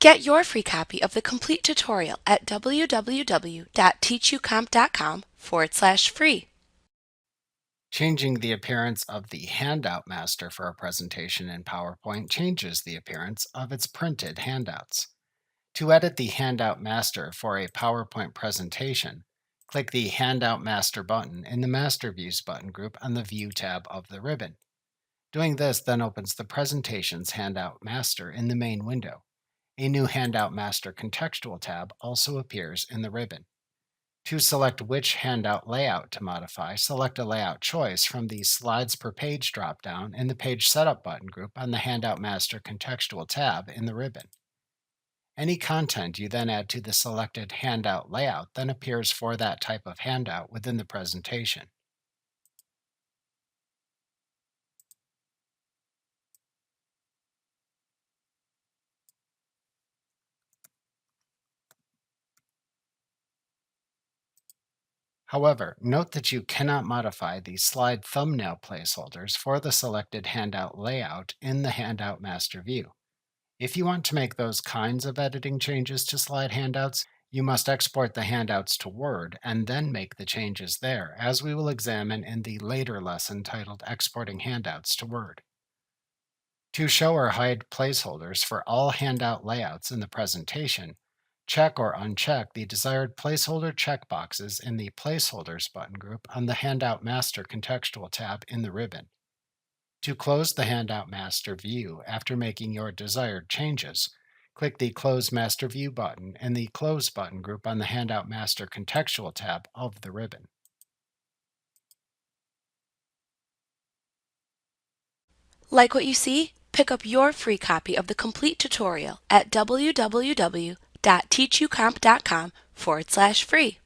Get your free copy of the complete tutorial at www.teachucomp.com/free. Changing the appearance of the Handout master for a presentation in PowerPoint changes the appearance of its printed handouts. To edit the Handout master for a PowerPoint presentation, click the Handout Master button in the Master Views button group on the View tab of the ribbon. Doing this then opens the Presentations Handout Master in the main window. A new Handout Master contextual tab also appears in the ribbon. To select which handout layout to modify, select a layout choice from the Slides per Page dropdown in the Page Setup button group on the Handout Master contextual tab in the ribbon. Any content you then add to the selected handout layout then appears for that type of handout within the presentation. However, note that you cannot modify the slide thumbnail placeholders for the selected handout layout in the Handout Master view. If you want to make those kinds of editing changes to slide handouts, you must export the handouts to Word and then make the changes there, as we will examine in the later lesson titled Exporting Handouts to Word. To show or hide placeholders for all handout layouts in the presentation, check or uncheck the desired placeholder checkboxes in the Placeholders button group on the Handout Master contextual tab in the ribbon. To close the Handout Master view after making your desired changes, click the Close Master View button in the Close button group on the Handout Master contextual tab of the ribbon. Like what you see? Pick up your free copy of the complete tutorial at www.teachucomp.com/free.